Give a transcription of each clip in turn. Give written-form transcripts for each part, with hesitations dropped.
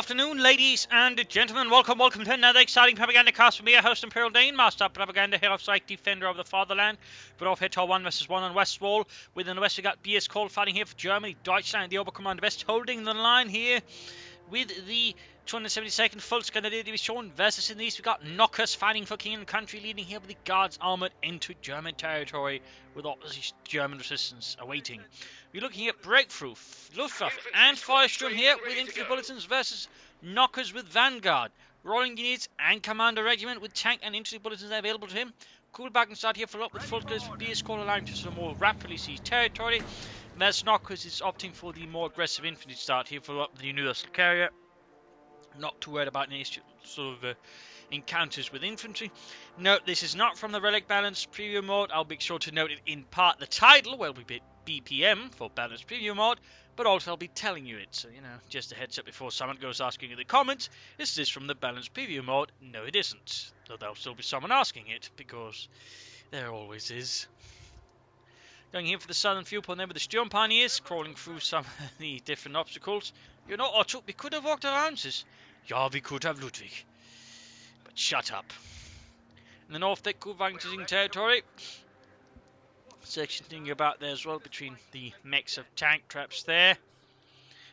afternoon, ladies and gentlemen. Welcome to another exciting Propagandacast from me, your host, Imperial Dane, Master of Propaganda, Head of Sight, Defender of the Fatherland. We're off here to 1 versus 1 on West Wall. Within the west, we got Bscall fighting here for Germany, Deutschland, the Oberkommando West, holding the line here with the 272nd Volksgrenadier Division versus in the east, we got Knockers fighting for king and country, leading here with the guards armoured into German territory with opposition German resistance awaiting. We're looking at Breakthrough, Luftwaffe and Firestorm here with infantry bulletins versus Knockers with Vanguard, Rolling Units and Commander Regiment with tank and infantry bulletins available to him. Coolback start here follow up with Volkers for Bscall allowing to sort of more rapidly seize territory. Whereas Knockers is opting for the more aggressive infantry start here follow up with the Universal Carrier. Not too worried about any sort of encounters with infantry. Note, this is not from the Relic Balance Preview Mode. I'll be sure to note it in part the title, where we'll be BPM for Balance Preview Mode, but also I'll be telling you it. So, you know, just a heads up before someone goes asking in the comments, is this from the Balance Preview Mode? No, it isn't. Though there'll still be someone asking it, because there always is. Going here for the southern viewpoint there with the Sturm Pioneers, crawling through some of the different obstacles. You know, Otto, we could have walked around this. Yeah, we could have, Ludwig. But shut up. In the north, they Kuwait territory. Section thinking about there as well between the mix of tank traps there.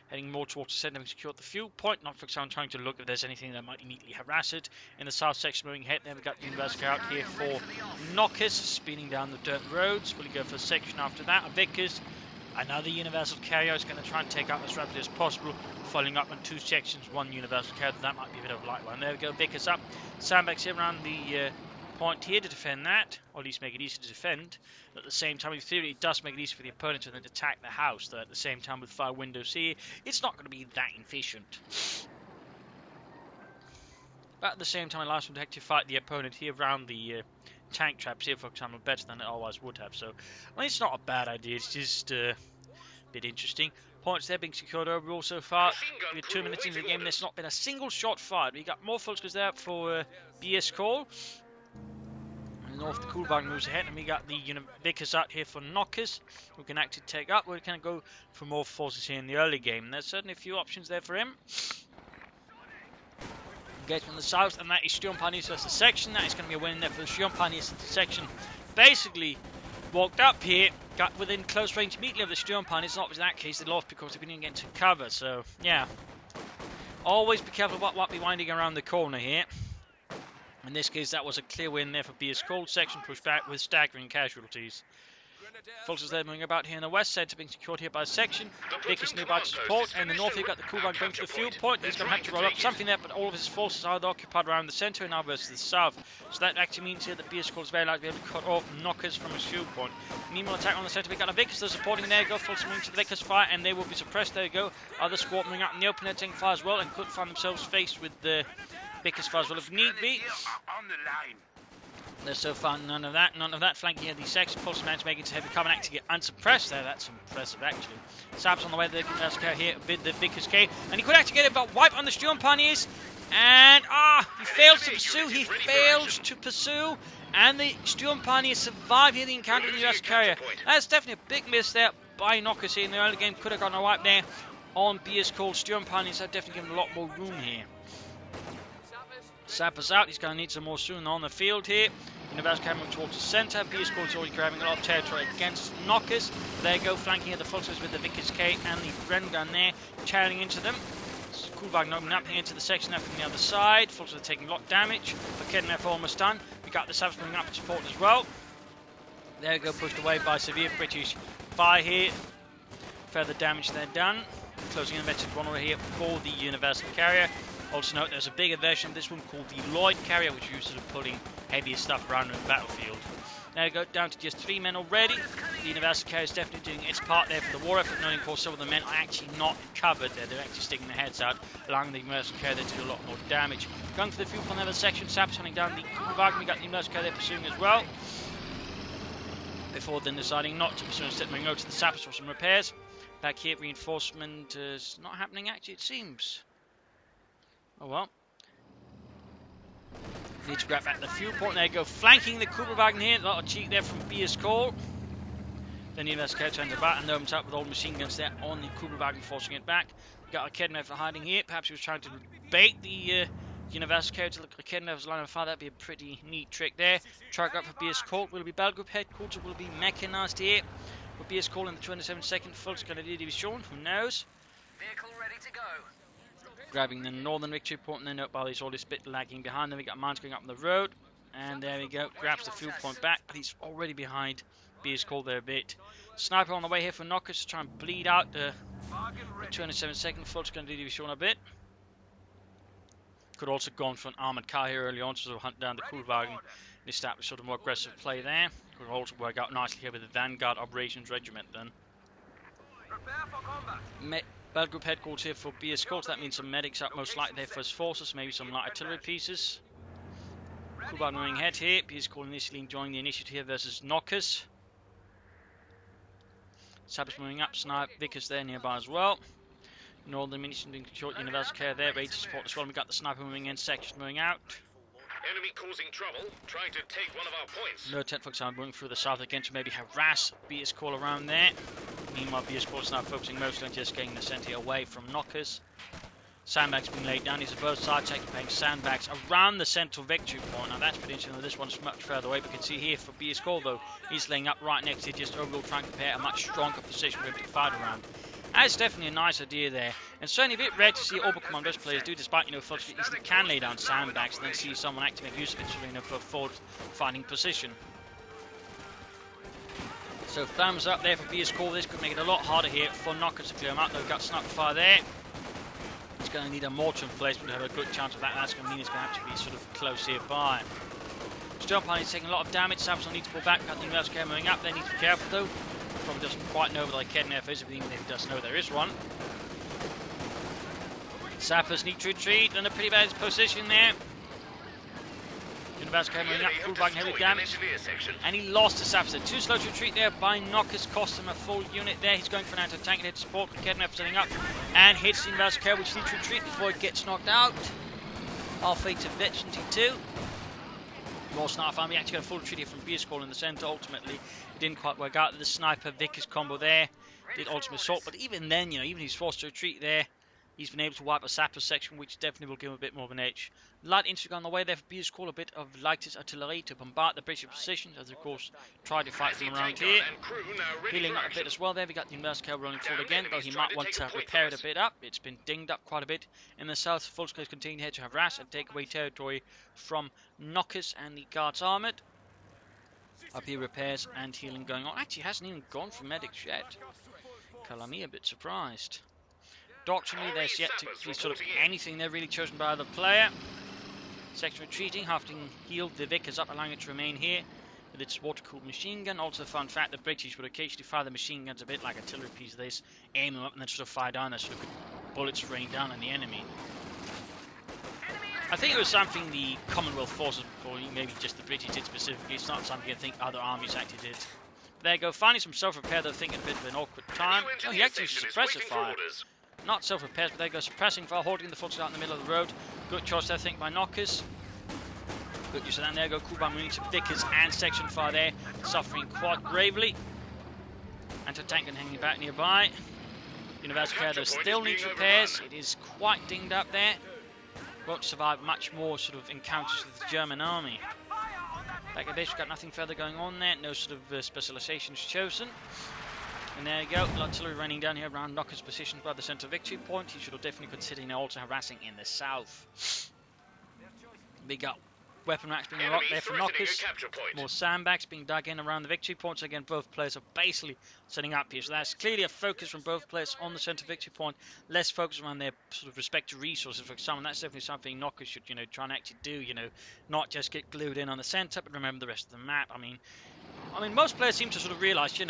Heading more towards the centre, having secured the fuel point. Not for example, trying to look if there's anything that might immediately harass it. In the south section, moving ahead, then we've got the Universal out here for Knockers, speeding down the dirt roads. We'll go for a section after that. Vickers, another Universal Carrier is going to try and take out as rapidly as possible. Following up on two sections, one Universal Carrier. That might be a bit of a light one. There we go, Vickers up. Sandbags here around the point here to defend that, or at least make it easy to defend. At the same time, in theory, it does make it easy for the opponent to then attack the house, though at the same time with fire windows here, it's not going to be that efficient. But at the same time, it allows them to actually fight the opponent here around the tank traps here, for example, better than it otherwise would have. So, I mean, it's not a bad idea, it's just a bit interesting. Points there being secured overall so far. We're 2 minutes into the game, there's not been a single shot fired. We got more Volkers there for Bscall. North, the Coolbag moves ahead, and we got the Vickers out here for Knockers, who can actually take up. We can go for more forces here in the early game. And there's certainly a few options there for him. Engage from the south, and that is Sturm Pioneers versus section. That is going to be a win there for the Sturm Pioneers section. Basically, walked up here, got within close range immediately of the Sturm Pioneers. Not in that case, they lost because they didn't get into cover. So, yeah. Always be careful about what we're winding around the corner here. In this case, that was a clear win there for Bscall. Section pushed back with staggering casualties. Volkers there moving about here in the west, centre being secured here by a section. Vickers nearby to support, and in the north you've got the Kuwait going to the field point. He's going to have to roll up something there, but all of his forces are occupied around the centre and now versus the south. So that actually means here that Bscall is very likely to be able to cut off Knockers from his field point. Meanwhile, attack on the centre, we've got the Vickers, they're supporting there. Go Volkers moving to the Vickers fire, and they will be suppressed. There you go. Other squad moving out in the open, they're taking fire as well, and could find themselves faced with the Vickers fire as well if need be. There's so far none of that. Flanking here, the section forces managed to make it to heavy cover and actually get unsuppressed there. That's impressive actually. Sab's on the way to the here with the Vickers K, and he could actually get it, but wipe on the Sturm Pioneers, and he fails to pursue. And the Sturm Pioneers survive here the encounter with the US Carrier. That's definitely a big miss there by Knockers here in the early game. Could have gotten a wipe there on Bscall. Sturm Pioneers have definitely given a lot more room here. Sapper's out, he's going to need some more soon on the field here. Universal coming towards the centre. Bscall is already grabbing a lot of territory against Knockers. There you go, flanking at the Volkers with the Vickers K and the Bren gun there, channeling into them. Kuhlwagen opening up here into the section there from the other side. Volkers are taking a lot of damage, but getting there for almost done. We got the Sabs moving up to support as well. There you go, pushed away by severe British fire here. Further damage there done. Closing in the message one over here for the Universal Carrier. Also note there's a bigger version of this one called the Lloyd Carrier, which uses pulling heavier stuff around in the battlefield. There you go, down to just 3 men already. The Universal Carrier is definitely doing its part there for the war effort, knowing of course some of the men are actually not covered there. They're actually sticking their heads out, allowing the Universal Carrier to do a lot more damage. Going for the fuel on the other section, Saps hunting down the Kuhlwagen. We got the Universal Carrier pursuing as well. Before then deciding not to pursue, instead moving over to the Saps for some repairs. Back here, reinforcement is not happening actually, it seems. Oh well. Need to grab back the fuel point. There you go, flanking the Kugelwagen here. A lot of cheek there from Bscall. Then the Universal Carrier turns about and opens up with all the machine guns there on the Kugelwagen, forcing it back. Got a Kednev hiding here. Perhaps he was trying to bait the Universal carrier to look like Kednev was line of fire. That'd be a pretty neat trick there. Track up for Bscall. Will it be Battle Group Headquarters? Will it be mechanized here? Will Bscall in the 27-second Fult's going to be shown? Who knows? Vehicle ready to go. Grabbing the northern victory point, and then up while he's all this bit lagging behind. Then we got Mines going up on the road. And there we go. Grabs the fuel point back, but he's already behind Bscall there a bit. Sniper on the way here for Knockers to try and bleed out the 27-second. Fult's going to be shown a bit. Could also gone for an armoured car here early on to sort of hunt down the Kuhlwagen and establish sort of more aggressive play there. Could also work out nicely here with the Vanguard Operations Regiment then. Prepare for combat. Battle Group Headquarters here for Bscall, so that means some medics up most likely there for his forces, maybe some light artillery pieces. Kuhlwagen moving ahead here. Bscall initially enjoying the initiative here versus Knockers. Sabbath moving up, Snipe, Vickers there nearby as well. Northern munition being short, Universal Care there, ready to support as well. We got the Sniper moving in, section moving out. Enemy causing trouble, trying to take one of our points. No 10 folks are moving through the south again to maybe harass Bscall around there. Meanwhile, Bscall is now focusing mostly on just getting the centre away from Knockers. Sandbags being laid down. These are both sides taking sandbags around the central victory point. Now that's pretty interesting. This one's much further away. We can see here for Bscall though, he's laying up right next to just overall trying to prepare a much stronger position for him to fight around. That's definitely a nice idea there, and certainly a bit rare to see Oberkommandos players do, despite Fultz easily can lay down sandbags and then see someone actually make use of it for a forward fighting position. So thumbs up there for Bscall. This could make it a lot harder here for Knockers to clear him out. Though we've got sniper fire there. He's going to need a mortar in place, but have a good chance of that. That's going to mean he's going to have to be sort of close nearby. Still he's taking a lot of damage. Sabs will need to pull back. Got the Universal Care moving up. They need to be careful though. Probably doesn't quite know where the Kednev is, even if he does know there is one. Sappers need to retreat, in a pretty bad position there. Universal Care moving up, Kuhlwagen heavy damage. And he lost the Sappers. Too slow to retreat there by Knockers, cost him a full unit there. He's going for an anti-tank head support. Kednev setting up and hits the Universal Care, which needs to retreat before it gets knocked out. Our fate of Veteran T2. Raw Sniper Farm, we actually got a full retreat here from Bscall in the centre. Ultimately, it didn't quite work out. The Sniper Vickers combo there did ultimate assault, but even then, even if he's forced to retreat there, he's been able to wipe a Sapper section, which definitely will give him a bit more of an edge. Light infantry on the way there for Bscall, a bit of lightest artillery to bombard the British positions, as of course try to fight from around here. Healing up a bit as well there. We got the Universal Care rolling forward again, though he might want to repair it a bit up. It's been dinged up quite a bit. In the south, full scale continue here to harass and take away territory from Knockers and the Guards Armoured. Up here, repairs and healing going on. Actually, hasn't even gone for medics yet. Kalami a bit surprised. Doctrinally, there's yet to be sort of anything there really chosen by the player. Section retreating, having healed the Vickers up, allowing it to remain here with its water-cooled machine gun. Also, fun fact, the British would occasionally fire the machine guns a bit like artillery pieces. They just aim them up and then sort of fire down. There's sort of bullets rain down on the enemy. I think it was something the Commonwealth forces, or maybe just the British did specifically. It's not something I think other armies actually did. But there you go, finally some self-repair, though, thinking a bit of an awkward time. Oh, he actually used suppressive fire. Not self-repairs, but there you go, suppressing fire, holding the foot out in the middle of the road. Good choice there, I think, by Knockers. Good use of that. There you go, Kuhlwagen moving to Vickers and section fire there, suffering quite gravely. Anti-tank and hanging back nearby. Universal Care, though, still needs repairs. It is quite dinged up there. Won't survive much more sort of encounters with the German army. Back at this, we've got nothing further going on there. No sort of specializations chosen. And there you go, artillery running down here around Knockers' position by the centre victory point. He should have definitely considered also harassing in the south. Big up weapon racks being locked there for Knockers. More sandbags being dug in around the victory points. Again, both players are basically setting up here. So that's clearly a focus from both players on the centre victory point. Less focus around their sort of respective resources. For example, that's definitely something Knockers should, try and actually do. Not just get glued in on the centre, but remember the rest of the map. I mean, most players seem to sort of realise,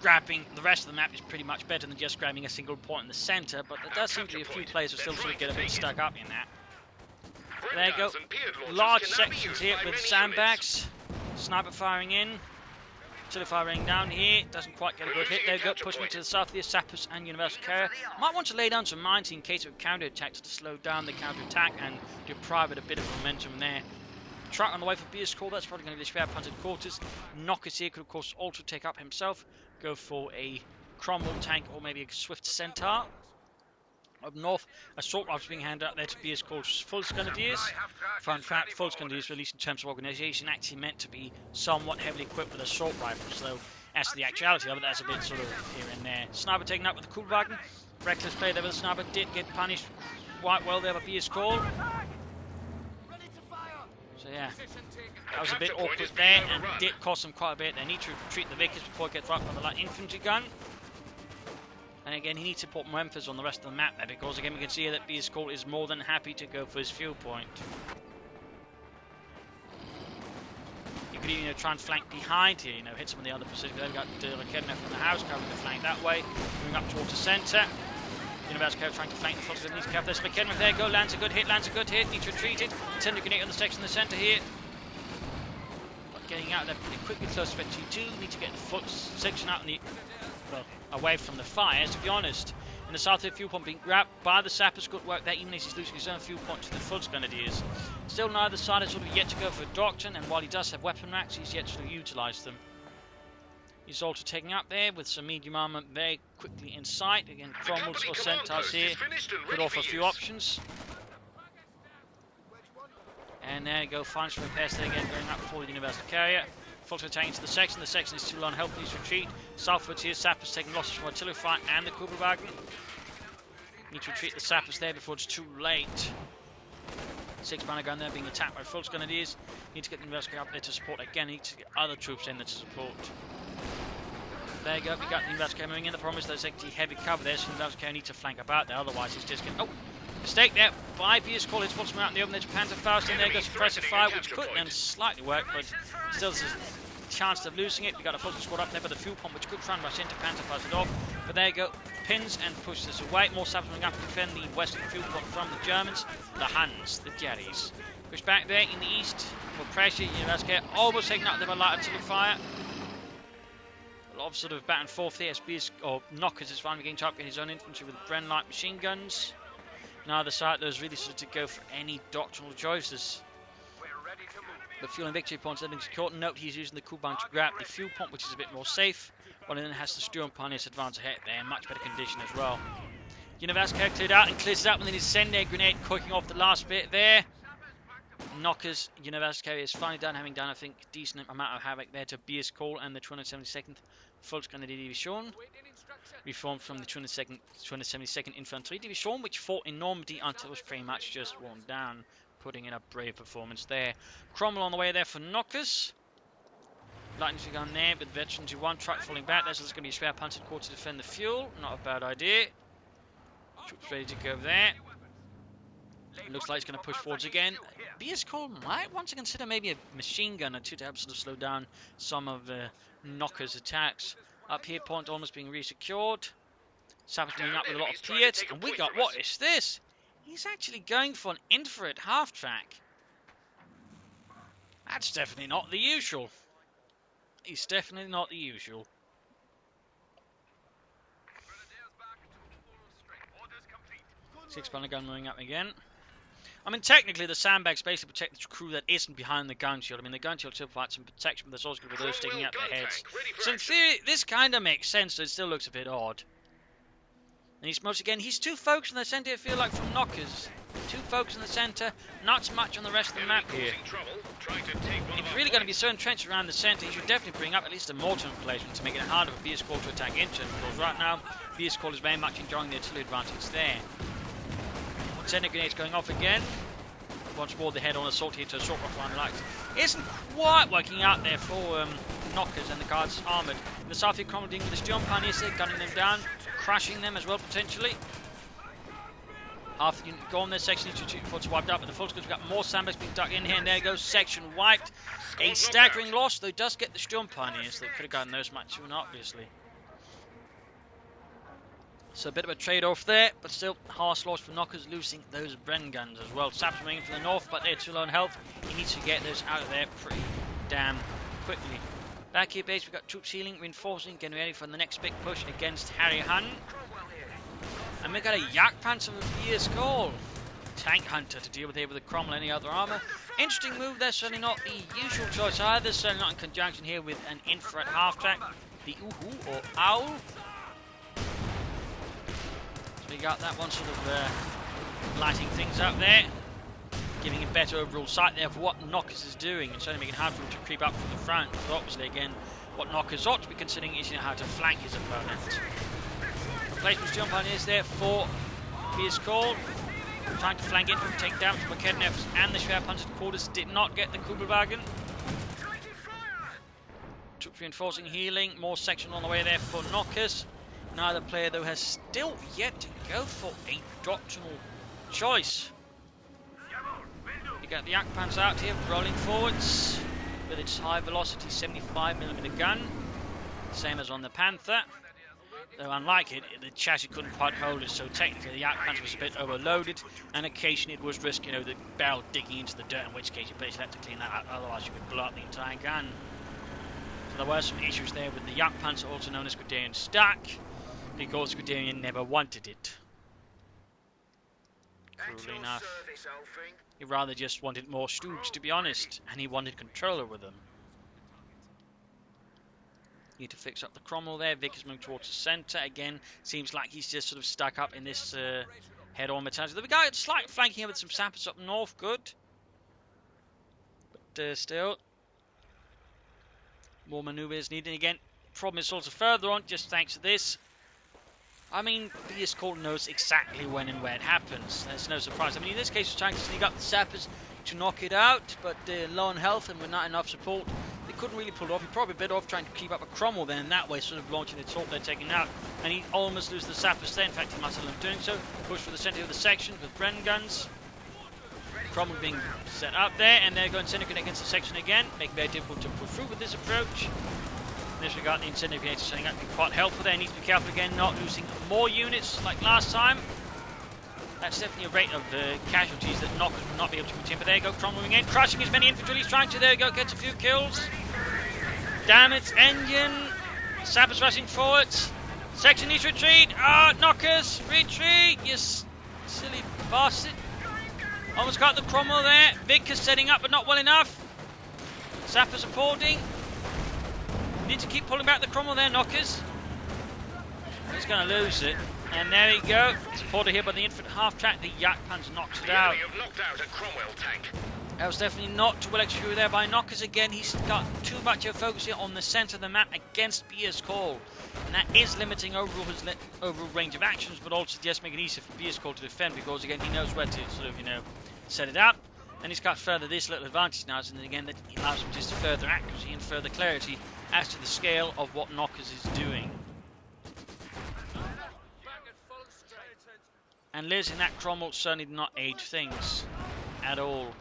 grabbing the rest of the map is pretty much better than just grabbing a single point in the centre, but there does seem to be a few players who still sort of get a bit stuck up in that. There you go, large sections here with sandbags, sniper firing in, artillery firing down here, doesn't quite get a good hit. There you go, pushing to the south here, Sappers and Universal Carrier. Might want to lay down some mines in case of a counter-attack to slow down the counter-attack and deprive it a bit of momentum there. Truck on the way for Bscall, that's probably going to be the spare punted quarters. Knockers here could of course also take up himself, go for a Cromwell tank or maybe a Swift Centaur. Up north, assault rifles being handed out there to Bscall's full grenadiers. Fun fact, full grenadiers, at least in terms of organisation, actually meant to be somewhat heavily equipped with assault rifles, though as to the actuality of it, that's a bit sort of here and there. Sniper taken up with the Kugelwagen. Reckless play there with the sniper, did get punished quite well there by Bscall. So yeah, that was a bit awkward there and did cost them quite a bit. They need to retreat the Vickers before it gets right by the light infantry gun. And again, he needs to put more emphasis on the rest of the map there, because again we can see here that Bscall is more than happy to go for his fuel point. You could even try and flank behind here, hit some of the other positions. They've got Lekernef from the house covering the flank that way, moving up towards the centre. University trying to flank the foot, needs to careful. There's Lekernef there, go, lands a good hit, needs to retreat it. Tender grenade on the section in the centre here. But getting out there pretty quickly, close to 22. Need to get the foot section out in the away from the fire, to be honest. In the south, the fuel pump being grabbed by the sappers. Good work there, even as he's losing his own fuel point to the full grenadiers. Still, neither side has sort of yet to go for a doctrine, and while he does have weapon racks, he's yet to utilise them. He's also taking up there with some medium armour very quickly in sight. Again, Cromwells or Centaurs here could offer a few options. And there you go, finds repairs there again, going up for the Universal Carrier. Full attacking to the section. The section is too low on health, needs to retreat. Southwards here, sappers taking losses from artillery fire and the Kugelwagen. Need to retreat the sappers there before it's too late. 6-banner gun there being attacked by full grenadiers. Need to get the University up there to support again. Need to get other troops in there to support. There you go, we got the University moving in. The problem is there's actually heavy cover there, so the University need to flank about there. Otherwise, he's just getting. Oh! Mistake there by Bscall. His force out in the open. There's Pantherfaust in there, goes suppressive fire, which could then slightly work, but still there's a chance of losing it. We got a full squad up there, but the fuel pump, which could try and rush into Pantherfaust it off. But there you go, pins and pushes this away. More sappers coming up to defend the western fuel pump from the Germans, the Huns, the Jerrys. Push back there in the east for pressure. University almost taken out there by light artillery fire. A lot of sort of back and forth here as Knockers is finally getting to upgrade his own infantry with Bren light machine guns. Neither side there's really sort of to go for any doctrinal choices. But fuel and victory points have been secured. Note he's using the Kugelwagen to grab the fuel pump, which is a bit more safe. While then has the Sturm Pioneers advance ahead there in much better condition as well. University cleared out and clears it up, and then his incendiary grenade cooking off the last bit there. Knockers, University is finally done, having done I think decent amount of havoc there to Bscall and the 272nd Volksgrenadier Division. Reformed from the 272nd Infantry Division, which fought in Normandy until it was pretty much just worn down, putting in a brave performance there. Cromwell on the way there for Knockers. Lightning gun there with veterans who one truck falling back. There's going to be a spare punted corps to defend the fuel. Not a bad idea. Troops ready to go there. It looks like it's going to push forwards again. Bscall might want to consider maybe a machine gun or two to help sort of slow down some of the Knockers' attacks. Up here, point almost being resecured. Sappers coming up with a lot of Piet. And we got, what is this? He's actually going for an infrared half-track. That's definitely not the usual. It's definitely not the usual. Six-banner gun moving up again. I mean, technically, the sandbags basically protect the crew that isn't behind the gun shield. I mean, the gun shield still provides some protection, but there's also going to be those sticking out their heads. So in theory, this kind of makes sense, but it still looks a bit odd. And he's once again, he's too focused on the centre, I feel like, from Knockers. Too focused on the centre, not so much on the rest of the map here. If you're really going to be so entrenched around the centre, you should definitely bring up at least a mortar emplacement to make it harder for Bscall to attack into it, because right now, Bscall is very much enjoying the artillery advantage there. Center grenades going off again. Once more, the head-on assault here to assault rifle unlocked. Isn't quite working out there for Knockers and the guards armoured. The south here coming with the Sturm Pioneers there, gunning them down, crushing them as well potentially. Half the unit gone there, section before it's wiped up, but the full squad's got more sandbags being dug in here, and there goes section wiped. A staggering loss, though, does get the Sturm Pioneers. They could have gotten those much sooner, obviously. So a bit of a trade-off there, but still harsh loss for Knockers, losing those Bren guns as well. Saps moving for the north, but they're too low on health. He needs to get those out of there pretty damn quickly. Back here base, we've got troops healing, reinforcing, getting ready for the next big push against Harry Hun. And we've got a Jagdpanzer with Bscall. Tank Hunter to deal with here with the Cromwell, any other armour. Interesting move there, certainly not the usual choice either, certainly not in conjunction here with an infrared half-track. The Uhu or Owl. we got that one sort of lighting things up there, giving a better overall sight there of what Knockers is doing, and certainly making it hard for him to creep up from the front. But obviously, again, what Knockers ought to be considering is how to flank his opponent. Replacement jump on is there for Bscall, trying to flank in from take down from Kednevs and the Schwerpanzer quarters. Did not get the Kugelwagen. Troop reinforcing, healing, more section on the way there for Knockers. Neither player though has still yet to go for a doctrinal choice. You got the Jagdpanzer out here rolling forwards with its high velocity 75mm gun, same as on the Panther. Though unlike it, the chassis couldn't quite hold it, so technically the Jagdpanzer was a bit overloaded, and occasionally it was risky, the barrel digging into the dirt, in which case you basically had to clean that out, otherwise you would blow up the entire gun. So there were some issues there with the Jagdpanzer, also known as Guderian Stack, because Guderian never wanted it. Cruelly enough, he rather just wanted more Stooges, to be honest, and he wanted control over them. Need to fix up the Cromwell there. Vic is moving towards the centre again. Seems like he's just sort of stuck up in this head-on mentality. We got a slight flanking here with some sappers up north. Good, but still more manoeuvres needed again. Problem is also further on, just thanks to this. I mean, Bscall knows exactly when and where it happens. There's no surprise. I mean, in this case, he's trying to sneak up the sappers to knock it out, but low on health and with not enough support, they couldn't really pull it off. He probably better off trying to keep up a Cromwell then, in that way, sort of launching the assault they're taking out. And he almost loses the sappers there. In fact, he must have been doing so. Push for the centre of the section with Bren guns. Cromwell being set up there, and they're going Syndicate against the section again, making it very difficult to push through with this approach. In this regard, the Incendiator setting up to be quite helpful there. Needs to be careful again, not losing more units like last time. That's definitely a rate of casualties that Knockers will not be able to put in. But there you go, Cromwell in, crushing as many infantry. He's trying to, there you go, gets a few kills. Damn it, engine. Sappers rushing forwards. Section needs to retreat. Knockers, retreat. You silly bastard. Almost got the Cromwell there. Vic is setting up, but not well enough. Sappers supporting. Need to keep pulling back the Cromwell there, Knockers. He's going to lose it. And there you go. Supported here by the infant half-track. The Jagdpanzer knocks it out. You've knocked out a Cromwell tank. That was definitely not too well executed there by Knockers again. He's got too much of a focus here on the centre of the map against Bscall. And that is limiting overall his overall range of actions, but also just making it easier for Bscall to defend, because again, he knows where to sort of, set it up. And he's got further this little advantage now, and again, that allows him just further accuracy and further clarity as to the scale of what Knockers is doing. And Liz in that Cromwell certainly did not age things at all.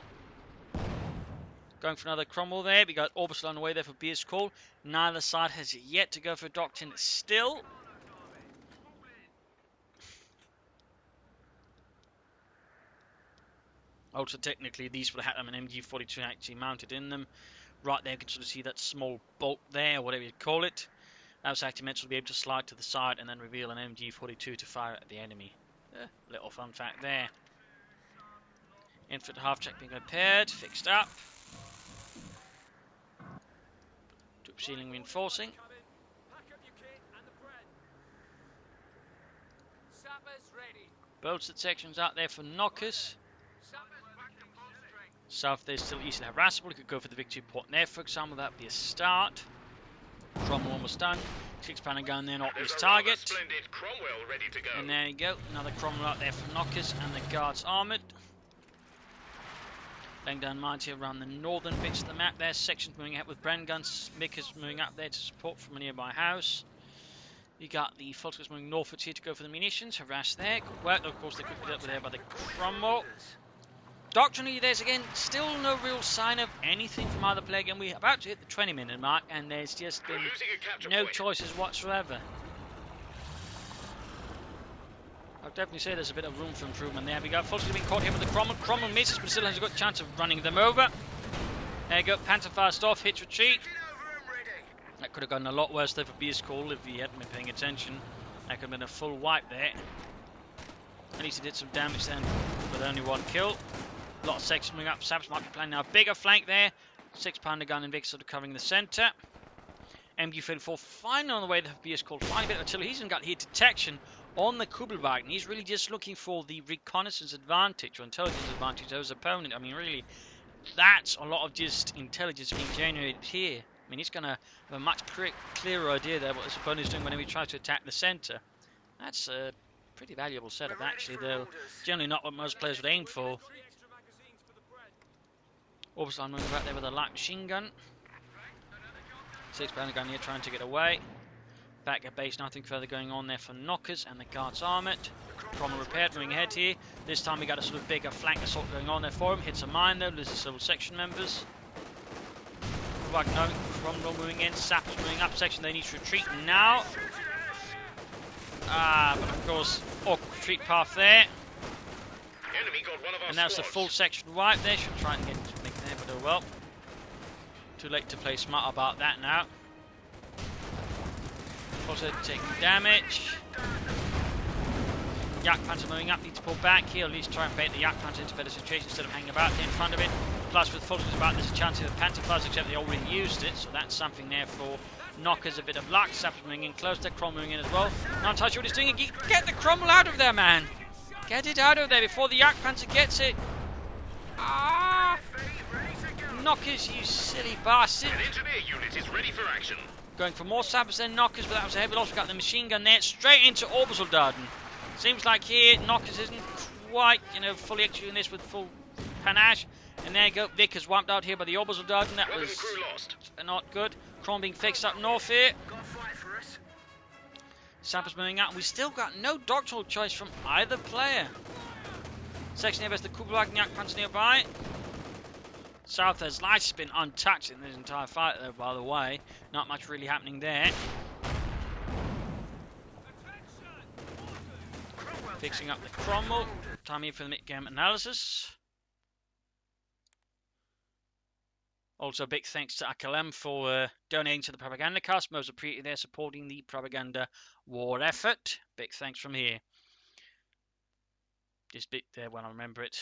Going for another Cromwell there. We got Orbisal on the way there for Bscall. Neither side has yet to go for a Doctrine still. Also, technically, these would have had an MG42 actually mounted in them. Right there, you can sort of see that small bolt there, or whatever you call it. That was actually meant to be able to slide to the side and then reveal an MG42 to fire at the enemy. Little fun fact there. Infant half-track being repaired, fixed up. Troop ceiling reinforcing. Bolted sections out there for Knockers. South there is still easily harassable. You could go for the victory point there, for example. That would be a start. Cromwell almost done. 6-pounder gun there, not his target. Ready to go. And there you go, another Cromwell out there for Knockers and the guards armoured. Laying down mines here around the northern bits of the map there. Sections moving out with Bren guns. Mick is moving up there to support from a nearby house. You got the Fulters moving northwards here to go for the munitions. Harass there. Good work, though, of course, they could be dealt with there by the Cromwell. Doctrinally, there's again still no real sign of anything from either player. Again, we're about to hit the 20-minute mark, and there's just been no choices whatsoever. I'll definitely say there's a bit of room for improvement there. We got Fulton being caught here with the Cromwell. Cromwell misses, but still has a good chance of running them over. There you go, Panther fast off, hits retreat. That could have gone a lot worse there for Bscall if he hadn't been paying attention. That could have been a full wipe there. At least he did some damage then with only one kill. A lot of sections moving up. Saps might be planning now a bigger flank there. 6-pounder gun and Vic sort of covering the centre. MG34 finally on the way to Bscall. Finally a bit of artillery. He's even got here detection on the Kubelwagen. He's really just looking for the reconnaissance advantage or intelligence advantage over his opponent. I mean, really, that's a lot of just intelligence being generated here. I mean, he's going to have a much clearer idea there what his opponent is doing whenever he tries to attack the centre. That's a pretty valuable setup, actually, though generally not what most players would aim for. Obviously, I'm moving right there with a light machine gun. 6-pounder gun here trying to get away. Back at base, nothing further going on there for knockers, and the guards armoured. Cromwell repaired, moving ahead here. This time we got a sort of bigger flank assault going on there for him. Hits a mine though, loses several section members. Cromwell moving in, sappers moving up section, they need to retreat now. But of course, awkward retreat path there. Enemy got one of our And that's the squads. full section wipe there. Should try and get to make there, but oh well. Too late to play smart about that now. Also taking damage. Jagdpanzer moving up, need to pull back here, at least try and bait the Jagdpanzer into a better situation instead of hanging about there in front of it. Plus with Fulton's about, there's a chance of the Panzerfuzz, except they already used it, so that's something there for knockers, a bit of luck. Sappers moving in close there, Cromwell moving in as well. Not entirely sure what he's doing. Get the Cromwell out of there, man! Get it out of there before the Jagdpanzer gets it. Ah! Knockers, you silly bastard! An engineer unit is ready for action. Going for more sappers than knockers, but that was a heavy loss. We got the machine gun there, straight into Obersoldaten. Seems like here, knockers isn't quite, fully executing this with full panache. And there you go, Vic is wiped out here by the Obersoldaten. That was Crew lost. not good. Crom being fixed up north here. Sappers moving out, and we still got no doctoral choice from either player. Section here has the Kubelwagen Jagdpanzer nearby. South has lights been untouched in this entire fight though, by the way. Not much really happening there. Fixing up the Cromwell. Time here for the mid-game analysis. Also, big thanks to AKLM for donating to the Propagandacast. Most appreciated there, supporting the propaganda war effort. Big thanks from here. Just bit there when I remember it.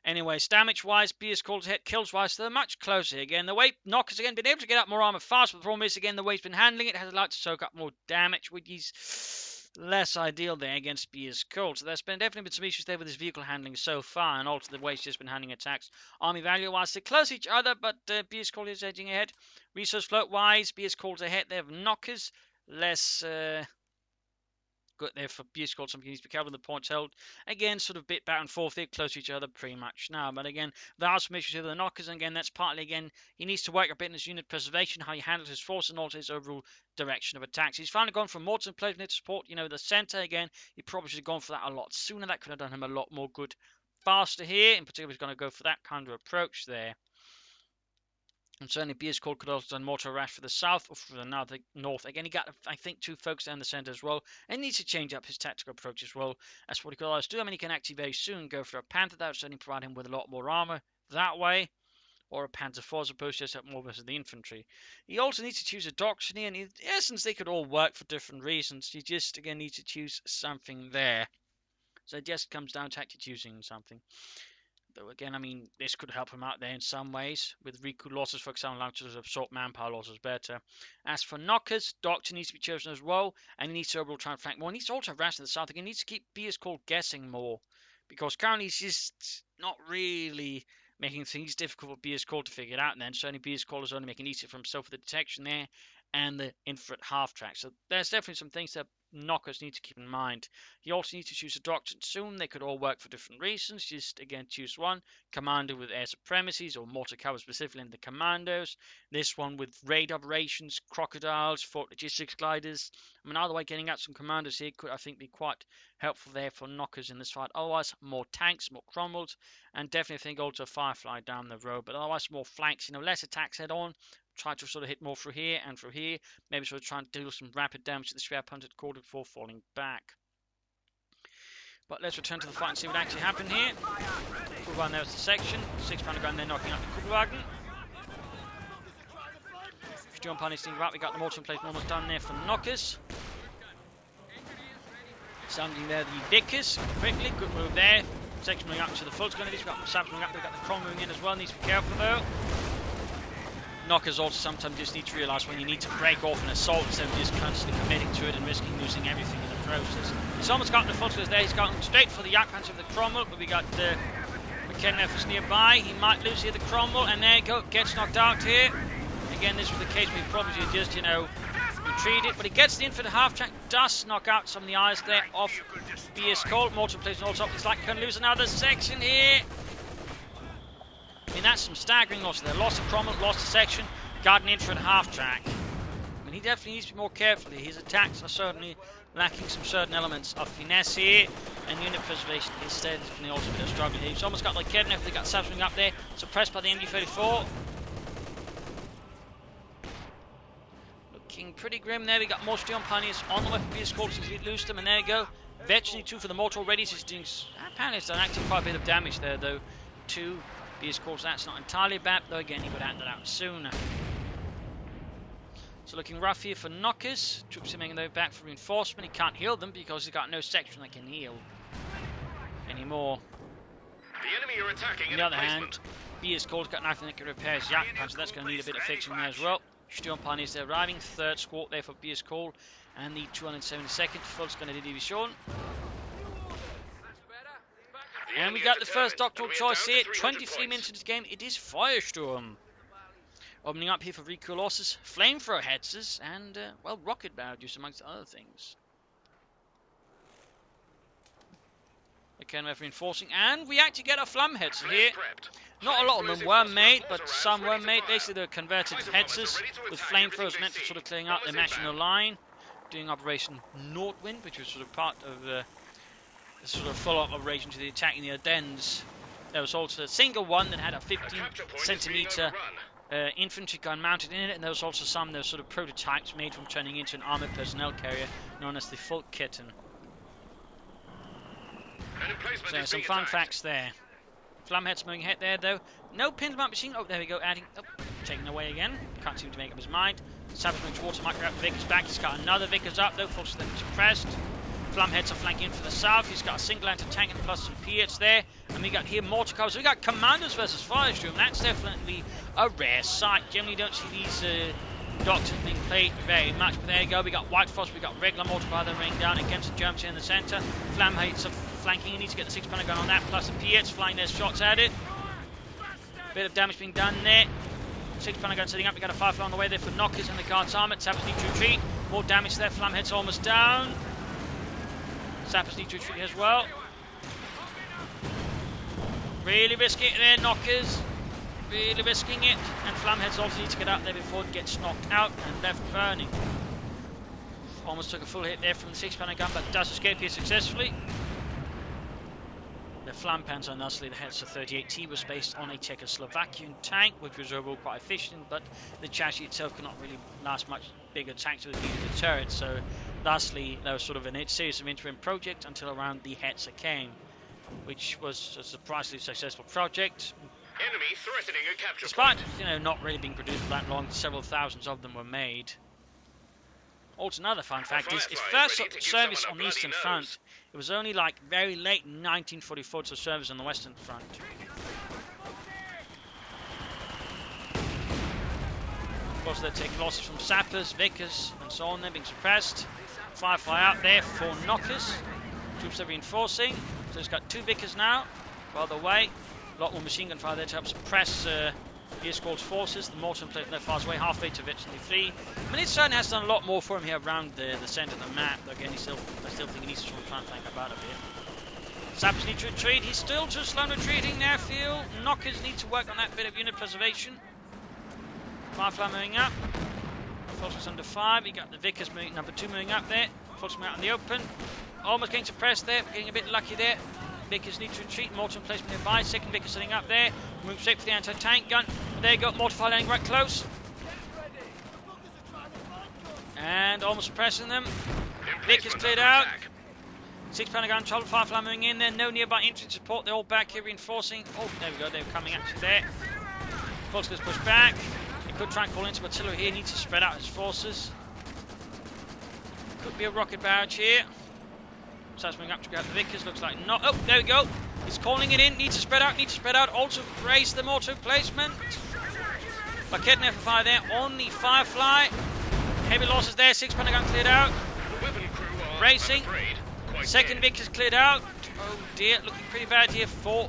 Anyways, damage-wise, Bscall hit, kills-wise, they're much closer again. The way knockers again been able to get up more armor fast, but the problem is again the way he's been handling it has allowed to soak up more damage, which is less ideal there against Bscall. So there's definitely been some issues there with his vehicle handling so far, and also the way he's just been handling attacks. Army value-wise, they're close to each other, but Bscall is edging ahead. Resource float-wise, Bscall's ahead there of knockers. Less good there for Bscall, something needs to be careful with the points held. Again, sort of bit back and forth, they're close to each other pretty much now. But again, there are some issues with the knockers, and again, that's partly, again, he needs to work a bit in his unit preservation, how he handles his force, and also his overall direction of attacks. He's finally gone from Morton placement to support, the centre again. He probably should have gone for that a lot sooner. That could have done him a lot more good faster here. In particular, he's going to go for that kind of approach there. And certainly Bscall could also have done more to rush for the south or for the north. Again, he got, I think, two folks down the centre as well. And he needs to change up his tactical approach as well. That's what he could always do. I mean, he can actually very soon go for a Panther. That would certainly provide him with a lot more armour that way. Or a Panzer IV as opposed to just have more versus the infantry. He also needs to choose a doctrine, and in essence, they could all work for different reasons. You just, again, need to choose something there. So it just comes down to actually choosing something. Though again, I mean, this could help him out there in some ways. With recruit losses, for example, allowed to absorb manpower losses better. As for knockers, Doctor needs to be chosen as well. And he needs to overall try and flank more. He needs to also have Ras in the south. Again, he needs to keep Bscall guessing more. Because currently he's just not really making things difficult for Bscall to figure it out. And then certainly Bscall is only making it easier for himself with the detection there. And the infrared half track. So there's definitely some things that knockers need to keep in mind. You also need to choose a doctrine soon. They could all work for different reasons. Just again choose one. Commander with air supremacies or mortar cover specifically in the commandos. This one with raid operations, crocodiles, fort logistics gliders. I mean, either way, getting out some commandos here could, I think, be quite helpful there for knockers in this fight. Otherwise, more tanks, more Cromwells, and definitely think also Firefly down the road. But otherwise, more flanks, less attacks head on. Try to sort of hit more through here and through here. Maybe sort of try and deal some rapid damage to the Schwer punted quarter before falling back. But let's return to the fight and see what actually happened here. Kubelwagen, there's the section. 6-pounder gun there knocking out the Kubelwagen. John Punish thing right, we got the mortar in place almost done there for knockers. Sounding there the Vickers quickly, good move there. Section moving up to the full screen. We've got the Saps moving up, we've got the Crom moving in as well, needs to be careful though. Knockers also sometimes just need to realise when you need to break off an assault instead of just constantly committing to it and risking losing everything in the atrocious. He's almost got the Fuzzlers there. He's going straight for the Yak Panzer of the Cromwell, but we got McKenna is nearby. He might lose here the Cromwell, and there you go. Gets knocked out here. Again, this was the case where he probably just, retreated, but he gets the infantry half track, does knock out some of the eyes there off Bscall. Morton plays also up. It's like going to lose another section here. I mean, that's some staggering losses there. Lost the Cromwell, lost the section, got an infantry half track. I mean, he definitely needs to be more careful here. His attacks are certainly lacking some certain elements of finesse here, and unit preservation instead is also a bit of struggle here. He's almost got like Kednev, they got Sapswing up there, suppressed by the MD-34. Looking pretty grim there. We got more Steel Pioneers on the way for Bscall since we lose them, and there you go. Veteran 2 for the mortar already. He's doing, apparently it's done actually quite a bit of damage there though. 2 Bscall, so that's not entirely bad, though again he would have that out sooner. So looking rough here for knockers. Troops are making their way back for reinforcement. He can't heal them because he's got no section that can heal anymore. The enemy are attacking. On the other hand, Bscall's got nothing that can repair his Yak Panzer, so that's going to need a bit of fixing there as well. Steel Pioneers there arriving. 3rd squad there for Bscall, and the 272nd Full's going to division. And we got the first doctoral choice here. 23 minutes into the game. It is Firestorm. Opening up here for recall losses. Flamethrower hetzers and, well, rocket barrages amongst other things. Again, we're reinforcing. And we actually get a Flam hetzer here. Not a lot of them were made, but some were made. Basically, they're converted hetzers with flamethrowers meant for sort of clearing out the national line. Doing Operation Nordwind, which was sort of part of the sort of follow-up operation to the attack in the Ardennes. There was also a single one that had a 15-centimeter infantry gun mounted in it, and there was also some that were sort of prototypes made from turning into an armoured personnel carrier known as the Volkkitten. So some fun facts there. Flamhead's moving ahead there though. No pins mount machine. Oh, there we go. Adding. Oh, taken away again. Can't seem to make up his mind. Savage moving towards him. Might grab the Vickers back. He's got another Vickers up though. Fortunately, them suppressed. Flamheads are flanking in from the south. He's got a single anti-tank and plus some P-hits there. And we got here mortar covers. We got Commanders versus Firestorm. That's definitely a rare sight. Generally don't see these doctrines being played very much. But there you go. We got White Frost. We got regular mortar fire ring down against the Germans in the centre. Flamheads are flanking. He needs to get the 6-pounder gun on that. Plus the P-hits flying their shots at it. Bit of damage being done there. 6-pounder gun setting up. We got a Firefly on the way there for knockers and the guards armoured. Sappers need to retreat. More damage there. Flamheads almost down. Sappers need to retreat as well. Really risking it there, knockers. Really risking it. And Flamheads also need to get out there before it gets knocked out and left burning. Almost took a full hit there from the 6-pounder gun, but does escape here successfully. The Flampanzer, and thusly the Hetzer 38T, was based on a Czechoslovakian tank, which was overall quite efficient, but the chassis itself could not really last much bigger tanks with the turret, so thusly there was sort of a series of interim projects until around the Hetzer came, which was a surprisingly successful project. Enemy threatening a capture Despite, point. not really being produced for that long, several thousands of them were made. Also, another fun fact is, its first service on the Eastern Front, it was only like very late in 1944 to service on the Western Front. Of course, they're taking losses from sappers, Vickers, and so on. They're being suppressed. Firefly out there for knockers. Troops are reinforcing. So it's got 2 Vickers now, by the way. A lot more machine gun fire there to help suppress Bscall's forces. The mortar and plate from their far away, halfway to virtually free. I mean, it certainly has done a lot more for him here around the centre of the map. Though again, I still think he needs to sort of try and flank up out of here. Sappers need to retreat. He's still too slow retreating there, Field. Knockers need to work on that bit of unit preservation. Firefly moving up. Forces under 5. You got the Vickers moving, number 2 moving up there. Forces moving out in the open. Almost getting suppressed there. Getting a bit lucky there. Vickers need to retreat. Mortar placement nearby. 2nd Vickers sitting up there. Move straight for the anti-tank gun. But there you go. Mortar fire landing right close. And almost suppressing them. Vickers cleared out. 6-pounder gun. Trouble Firefly moving in there. No nearby infantry support. They're all back here reinforcing. Oh, there we go. They're coming at you there. Volkswagen's pushed back. He could try and call into artillery here. He needs to spread out his forces. Could be a rocket barrage here. Starts moving up to grab the Vickers. Looks like not. Oh, there we go. He's calling it in. Needs to spread out. Needs to spread out. Also raise the mortar placement. Buckhead for fire there on the Firefly. Heavy losses there. 6-pounder gun cleared out. The weapon crew are bracing. I'm afraid. Quite Second dead. Vic is cleared out. Oh dear, looking pretty bad here for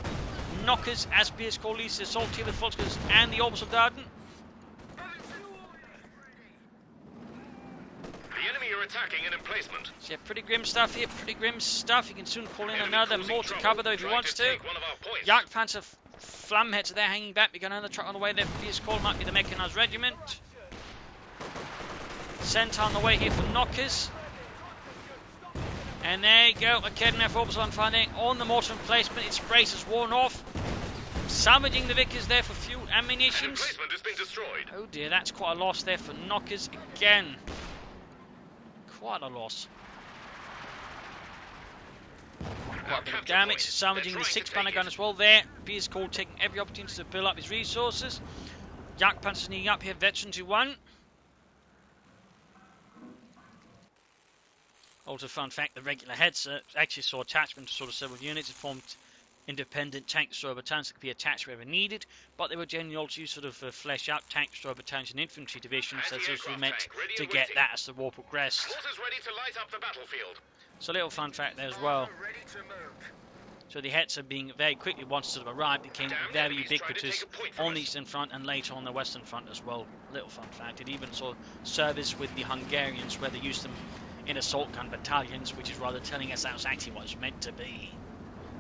Knockers as Bscall leads the assault here with Volkswagen and the Orbs of Darden. The enemy are attacking an emplacement. So yeah, pretty grim stuff here, pretty grim stuff. You can soon call in Enemy another causing mortar trouble, cover though if he trying wants to. take one of our points. Jagdpanzer Flamheads are there hanging back. We got another truck on the way there for Bscall, might be the Mechanized Regiment. Centaur on the way here for Knockers. And there you go, Academy F Orbs on finding on the mortar emplacement. Its brace is worn off. Salvaging the Vickers there for fuel and An munitions. emplacement has been destroyed. Oh dear, that's quite a loss there for Knockers again. Quite a loss. Quite a bit of damage. Salvaging the 6-pounder gun as well there. Bscall taking every opportunity to build up his resources. Jagdpanzer sneaking up here, Veterans who won. Also, fun fact, the regular heads actually saw attachment to sort of several units. It formed independent tank destroyer battalions that could be attached wherever needed, but they were generally also used sort of flesh out tank destroyer battalions and infantry divisions. That's also meant to get that as the war progressed. Forces ready to light up the battlefield. So a little fun fact there as well. So the Hetzer being very quickly, once sort of arrived, became very ubiquitous on the Eastern Front and later on the Western Front as well. Little fun fact, it even saw service with the Hungarians where they used them in assault gun battalions, which is rather telling us that was actually what it was meant to be.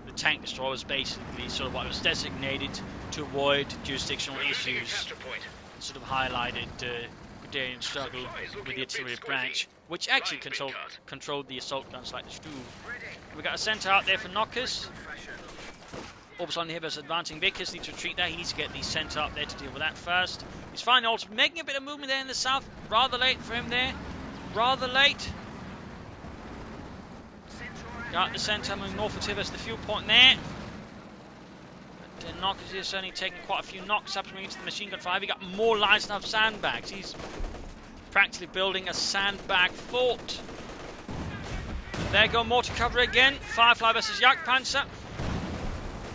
The tank destroyer was basically sort of what was designated to avoid jurisdictional issues. Sort of highlighted Guderian struggle with the artillery branch, which actually controlled the assault guns like the Stu. We got a center out there for Knockers. Orbs on the hip as advancing Vickers need to retreat there. He needs to get the center up there to deal with that first. He's finally also making a bit of movement there in the south. Rather late for him there. Rather late. Got the center moving north of Tibas, the fuel point there. But Knockers is certainly taking quite a few knocks up into the machine gun fire. He got more lines of sandbags. He's practically building a sandbag fort. There go mortar cover again. Firefly versus Jagdpanzer.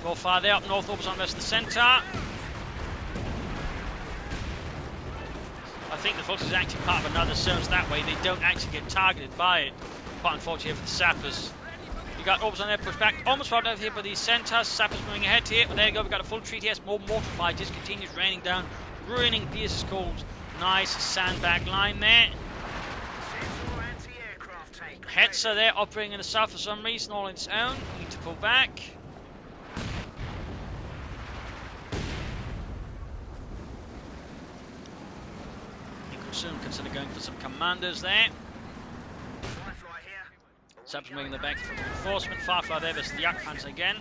More fire there up north, Orbison versus the center. I think the Fox is actually part of another service that way. They don't actually get targeted by it. Quite unfortunate for the sappers. You got Orbs on there, push back. Almost right over here by the centers. Sappers moving ahead here. But there you go, we got a full treat here. More mortar fire just continues raining down, ruining Bscall's nice sandbag line there. Hetzer there operating in the south for some reason, all on its own. Need to pull back. You could soon consider going for some commandos there. Sappers moving the back for reinforcement. Firefly there versus the Jagdpanzer again.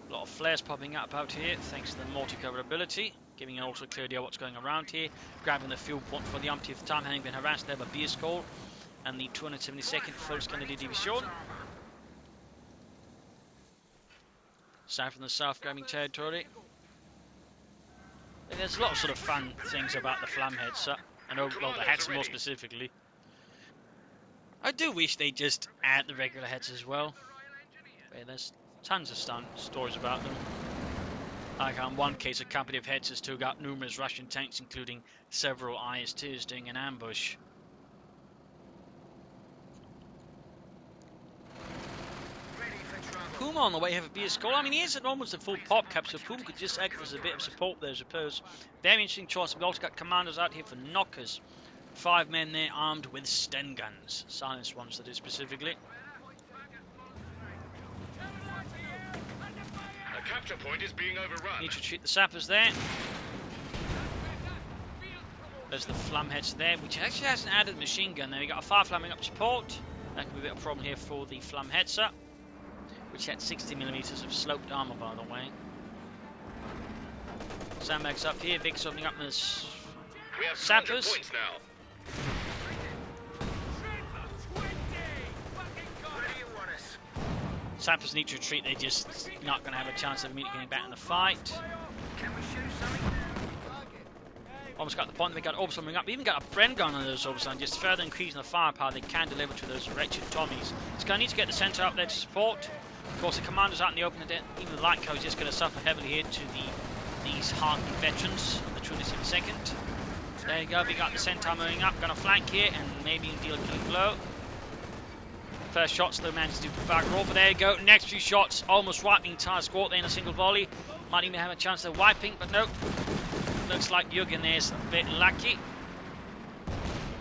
A lot of flares popping up out here thanks to the mortar cover ability, giving also a clear idea what's going around here. Grabbing the fuel point for the umpteenth time, having been harassed there by Bscall and the 272nd Volkskandidat Division. South from the south, grabbing territory. And there's a lot of sort of fun things about the Flamheads, and well, the heads more specifically. I do wish they just add the regular heads as well. But yeah, there's tons of stories about them. Like on one case, a company of heads has took out numerous Russian tanks, including several IS-2s during an ambush. Puma on the way here for Bscall. I mean, he isn't almost a full pop cap, so Puma could just act as a bit of support there, I suppose. Very interesting choice. We've also got commandos out here for Knockers. 5 men there armed with Sten guns. Silenced ones, that is, specifically. A capture point is being overrun. Need to treat the sappers there. There's the Flamheads there, which actually hasn't added machine gun there. We got a fire flaming up support. That could be a bit of a problem here for the Flamheadser, which had 60mm of sloped armor, by the way. Sandbags up here. Vic's opening up the sappers. Points now. Sappers need to retreat. They're just not going to have a chance of immediately getting back in the fight. Almost got the point. They got Orbison moving up. We even got a Bren gun on those Orbison, just further increasing the firepower they can deliver to those wretched Tommies. It's going to need to get the centre up there to support. Of course, the commandos out in the open, even the light cover is just going to suffer heavily here to these hardened veterans of the 272nd. There you go, we got the Centaur moving up, gonna flank here and maybe deal a killing blow. First shots though managed to do back roll, but there you go. Next few shots, almost wiping the entire squad there in a single volley. Might even have a chance of wiping, but nope. Looks like Jürgen there's a bit lucky.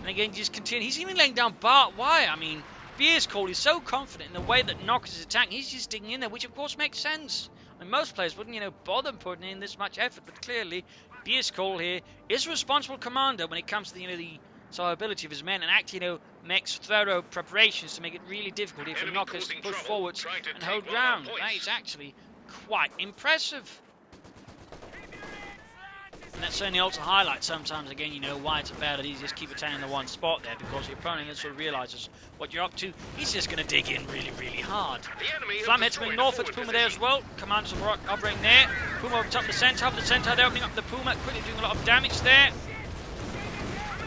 And again, just continue. He's even laying down barbed wire. I mean, Bscall is so confident in the way that Knockers is attacking. He's just digging in there, which of course makes sense. I mean, most players wouldn't, bother putting in this much effort, but clearly Bscall here is a responsible commander when it comes to the survivability of his men, and actually, makes thorough preparations to make it really difficult here for Knockers to push forwards and hold ground. That is actually quite impressive. And that certainly also highlights sometimes, again, why it's a bad idea to just keep attacking the one spot there, because your opponent sort of realises what you're up to. He's just going to dig in really, really hard. Flamhead's moving northwards, Puma there as well. Commanders are operating there. Puma over top the Centaur. The Centaur, they're opening up the Puma, quickly doing a lot of damage there.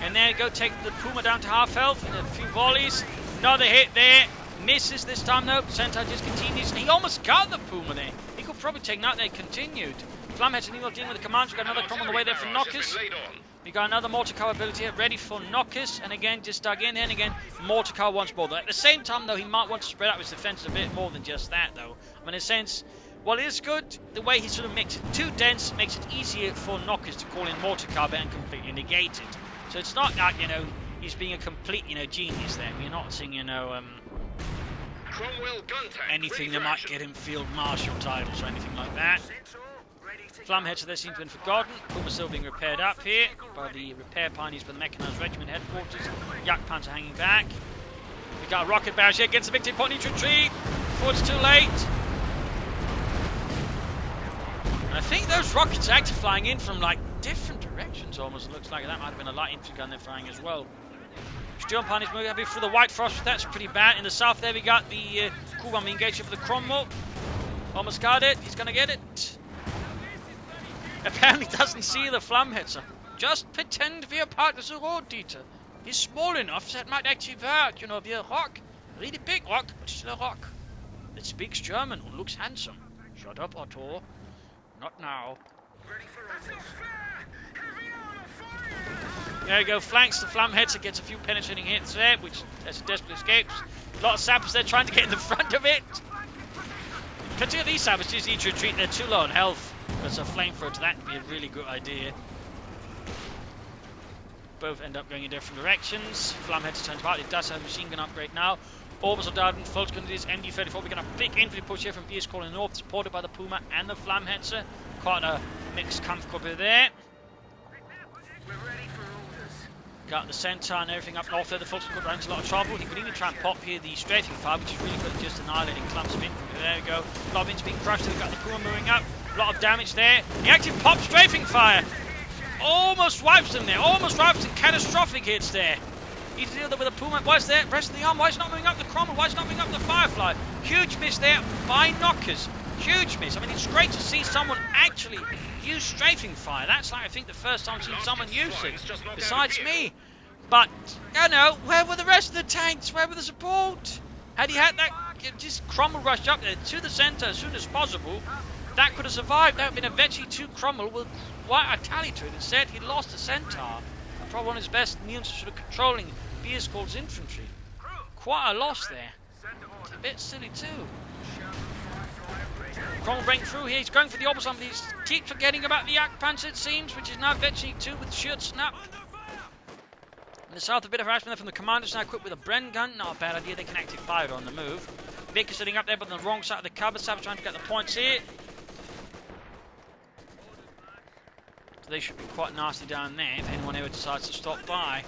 And there you go, take the Puma down to half health in a few volleys. Another hit there. Misses this time though. Centaur just continues. And he almost got the Puma there. He could probably take that there, continued. Flamhead's dealing with the commands. We've got another Crom on the way there for Knockers. We got another mortar car ability here ready for Knockers. And again, just dug in there, and again, mortar car once more. At the same time though, he might want to spread out his defense a bit more than just that though. I mean, in a sense, while it is good, the way he sort of makes it too dense makes it easier for Knockers to call in mortar car and completely negate it. So it's not like, he's being a complete, genius there. We're not seeing, anything that might get him field marshal titles or anything like that. Flamheads there seem to have been forgotten. Puma still being repaired up here by the repair pioneers by the Mechanised Regiment headquarters. Yak Pants are hanging back. We got a rocket barrage here against the victory point. Need to retreat before it's too late. And I think those rockets are actually flying in from different directions almost. It looks like that might have been a light infantry gun they're firing as well. Steel pioneers moving up here through the White Frost. That's pretty bad. In the south there we got the Kuban being engaged for the Cromwell. Almost got it. He's going to get it. Apparently doesn't see the Flamheads. Just pretend we are part of the road, Dieter. He's small enough that might actually work. Be a rock. A really big rock, but still a rock. That speaks German and looks handsome. Shut up, Otto. Not now. There you go, flanks the Flamheads and gets a few penetrating hits there, which has desperate escapes. A lot of sappers there trying to get in the front of it. Consider these sappers just need to retreat, they're too low on health. That's a flamethrower, so that would be a really good idea. Both end up going in different directions. Flamheads turns apart, it does have a machine gun upgrade now. Orbis are Darden, Fult's going to do this MD-34. We're going to have a big infantry push here from Bscall in the north, supported by the Puma and the Flamheads. Quite a mixed Kampfgruppe there. Got the Centaur and everything up north there. The Fult's got around a lot of trouble. He could even try and pop here the strafing fire, which is really good at just annihilating clumps of infantry. There we go. A lot of infantry being crushed. We've got the Puma moving up. A lot of damage there. He actually popped strafing fire. Almost wipes them there. Almost wipes them. Catastrophic hits there. He's dealing with a Puma. Why is there? Rest of the arm. Why is it not moving up the Cromwell? Why is it not moving up the Firefly? Huge miss there by Knockers. Huge miss. I mean, it's great to see someone actually use strafing fire. That's I think the first time I've seen someone use it, besides me. But, where were the rest of the tanks? Where were the support? Had he had that, just Cromwell rushed up there to the centre as soon as possible, that could have survived. That would have been eventually 2 Cromwell with quite a tally to it. Instead, he lost the Centaur. Probably one of his best means of sort of controlling Bscall's infantry. Quite a loss there. It's a bit silly too. Cromwell breaking through here. He's going for the opposite, but he keeps forgetting about the Jagdpanzer, it seems, which is now eventually 2 with shield snap. In the south, a bit of harassment there from the commanders, now equipped with a Bren gun. Not a bad idea, they can actually fire it on the move. Vic is sitting up there, but on the wrong side of the cover. Savage trying to get the points here. So they should be quite nasty down there if anyone ever decides to stop by.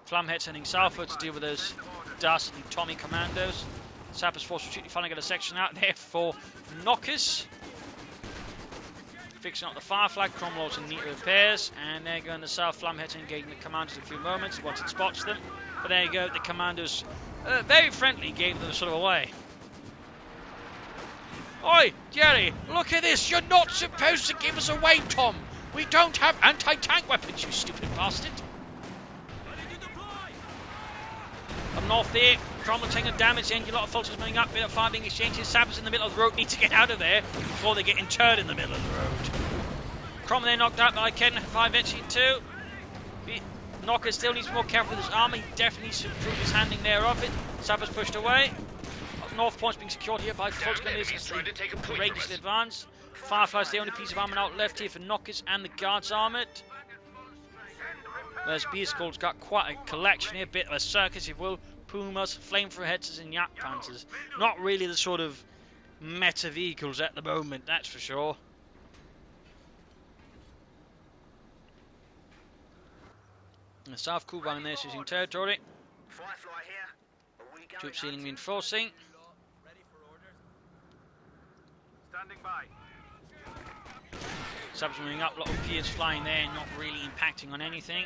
Flamhead's heading southward to deal with those dastardly Tommy commandos. Sappers force retreat, finally get a section out there for Knockers. Fixing up the Firefly, Cromwell's in neat repairs, and there you go in the south. Flamhead's engaging the commanders in a few moments once it spots them. But there you go, the commanders very friendly gave them sort of away. Oi, Jerry, look at this. You're not supposed to give us away, Tom. We don't have anti-tank weapons, you stupid bastard. Up north there, Cromwell taking damage, and a lot of forces moving up, bit of fire being exchanged. Sappers in the middle of the road need to get out of there before they get interred in the middle of the road. Cromwell there knocked out by Ken, 5 entry 2. Knocker still needs more careful with his armor. He definitely needs to improve his handling there of it. Sappers pushed away. North point's being secured here by Fultz Gunners as they courageously advance. Firefly's the only piece of armor now left here for Knockers and the guards armoured. Whereas Bscall's got quite a collection here, a bit of a circus, if you will. Pumas, flamethrower heads, and Yak Panthers. Not really the sort of meta vehicles at the moment, that's for sure. And the South Kuban in there is using territory. Troop ceiling reinforcing. Standing by. Subs moving up, a lot of Piers flying there, not really impacting on anything.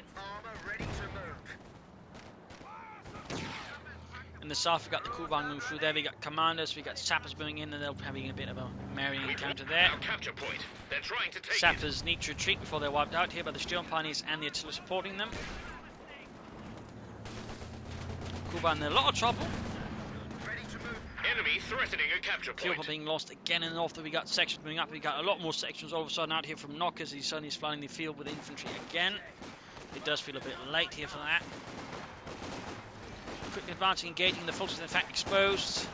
In the south, we got the Kuban move through there. We got commanders, we got sappers moving in, and they'll be having a bit of a merry encounter there. Capture point. They're trying to take Sappers need to retreat before they're wiped out here by the Sturm Pioneers and the artillery supporting them. Kuban in a lot of trouble. Enemy threatening a capture point. Fuel being lost again in the north. We got sections moving up. We got a lot more sections all of a sudden out here from Knockers. He's suddenly flooding the field with infantry again. It does feel a bit late here for that. Quickly advancing, engaging. The forces in fact exposed.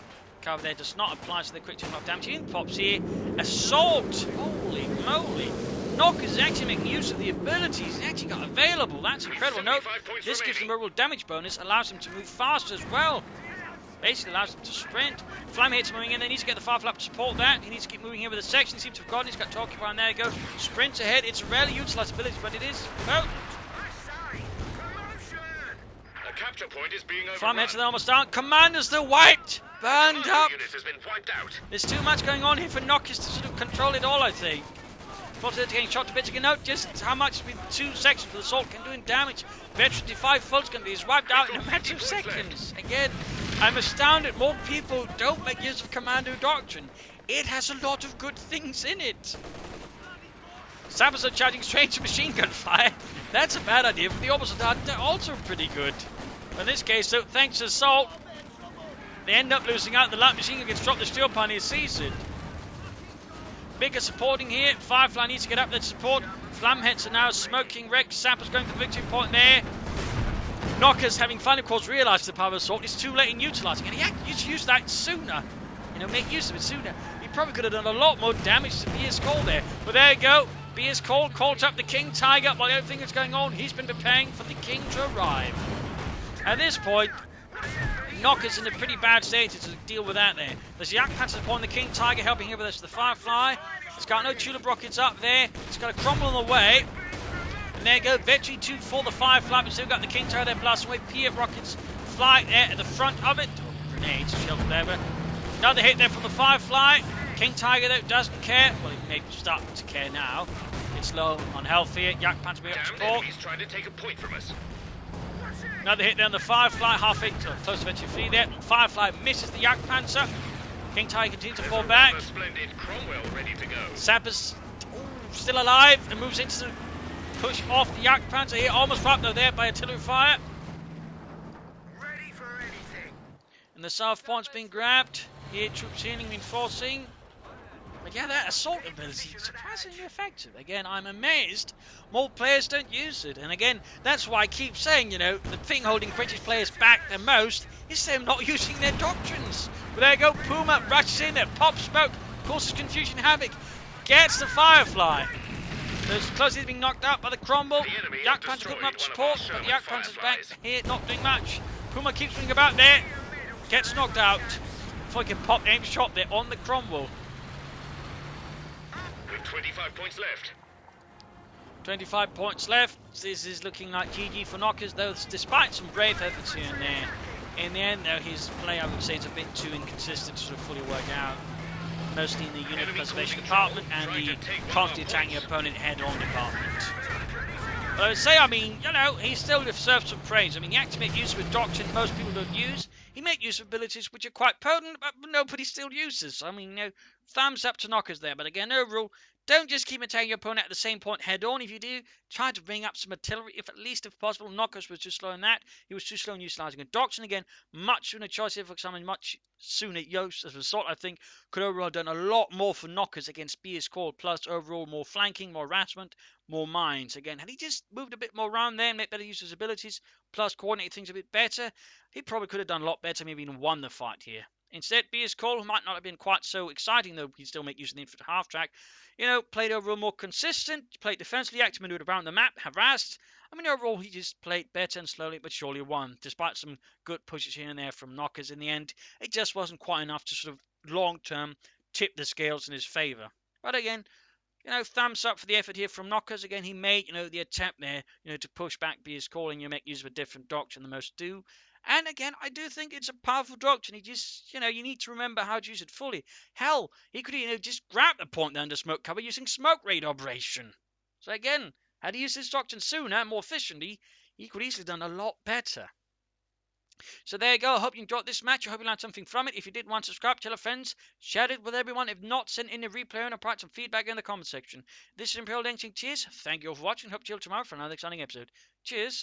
Cover there does not apply to the quick to knock damage. In pops here. Assault! Holy moly! Knockers is actually making use of the abilities he's actually got available. That's incredible. Note, this gives them a real damage bonus, allows them to move fast as well. Basically allows him to sprint. Flamhead's moving in. They need to get the Firefly up to support that. He needs to keep moving here with a section. He seems to have gotten. He's got to occupy. There you go. Sprints ahead. It's a rarely utilised ability, but it is potent. A capture point is being Flamheads are almost down. Commanders, they're wiped. Burned up. Unit has been wiped out. There's too much going on here for Knockers to sort of control it all, I think. Forces getting shot to bits. You can note just how much with 2 sections of assault can do in damage. Veteran Defy Fultz Gun is wiped out in a matter of seconds. Again, I'm astounded more people don't make use of Commando Doctrine. It has a lot of good things in it. Sappers are charging straight to machine gun fire. That's a bad idea, but the opposite are also pretty good. In this case, though, thanks to assault, they end up losing out. The light machine gun gets dropped. The Steel Pioneer sees it. Bigger supporting here. Firefly needs to get up there to support. Flamheads are now smoking wrecks. Sappers going for the victory point there. Knockers, having finally, of course, realised the power of assault, is too late in utilising it. He had to use that sooner. You know, make use of it sooner. He probably could have done a lot more damage to Bscall there. But there you go. Bscall calls up the King Tiger. While everything is going on, he's been preparing for the King to arrive. At this point, Knockers in a pretty bad state to deal with that there. There's Yak Panzer upon the King Tiger helping here with us, the Firefly. It's got no tulip rockets up there. It's got a crumble on the way. And there you go, Vetri 2 for the Firefly. We've still got the King Tiger there blasting away. Pier rockets fly there at the front of it. Oh, grenades, shelter there. Another hit there from the Firefly. King Tiger though doesn't care. Well, he may start to care now. It's low on health here. Yak Panzer being up to support. Enemies trying to take a point from us. Another hit there on the Firefly, half hit, close to Vetri 3 there. Firefly misses the Yak Panzer. King Tiger continues to fall back. Splendid Cromwell ready to go. Sappers still alive and moves into the push off the Yak Panzer here. Almost wiped though there by artillery fire. Ready for anything. And the south point's being grabbed. Here, troops healing, reinforcing. But yeah, that assault ability is surprisingly effective. Again, I'm amazed more players don't use it. And again, that's why I keep saying, you know, the thing holding British players back the most is them not using their doctrines. But there you go, Puma rushes in there, pops smoke, causes confusion, havoc, gets the Firefly. Those closely being knocked out by the Crumble. Yak Panzer coming up to support, but the Yak Panzer's back here, not doing much. Puma keeps moving about there, gets knocked out. Before he can pop aim shot there on the Crumble. With 25 points left. 25 points left. This is looking like GG for Knockers, though, despite some brave efforts here and there. In the end, though, his play, I would say, is a bit too inconsistent to sort of fully work out. Mostly in the unit preservation department and the constantly attacking your opponent head-on department. But I would say, I mean, you know, he still deserves some praise. I mean, he actually made use of a doctrine most people don't use. He made use of abilities which are quite potent, but nobody still uses. I mean, you know, thumbs up to Knockers there. But again, overall, Don't just keep attacking your opponent at the same point head on. If you do, try to bring up some artillery, if at least if possible. Knockers was too slow in that. He was too slow in utilising a doctrine again. Much sooner choice here for example, much sooner Yost as a result, I think, could overall done a lot more for knockers against Bscall, plus overall more flanking, more harassment, more mines. Again, had he just moved a bit more around there, made better use of his abilities, plus coordinated things a bit better, he probably could have done a lot better, maybe even won the fight here. Instead, Bscall might not have been quite so exciting, though he'd still make use of the infantry half track. Played overall more consistent, played defensively, active maneuvered around the map, harassed. I mean, overall, he just played better and slowly but surely won, despite some good pushes here and there from knockers. In the end, it just wasn't quite enough to sort of long-term tip the scales in his favour. But again, thumbs up for the effort here from knockers. Again, he made, the attempt there, to push back Bscall and make use of a different doctrine than most do. And again, I do think it's a powerful doctrine. He just, you need to remember how to use it fully. Hell, he could, just grab the point under smoke cover using smoke raid operation. So again, had he used this doctrine sooner and more efficiently, he could easily have done a lot better. So there you go. I hope you enjoyed this match. I hope you learned something from it. If you did, subscribe, tell your friends, share it with everyone. If not, send in a replay and provide some feedback in the comment section. This is Imperial Dancing. Cheers. Thank you all for watching. Hope to see you tomorrow for another exciting episode. Cheers.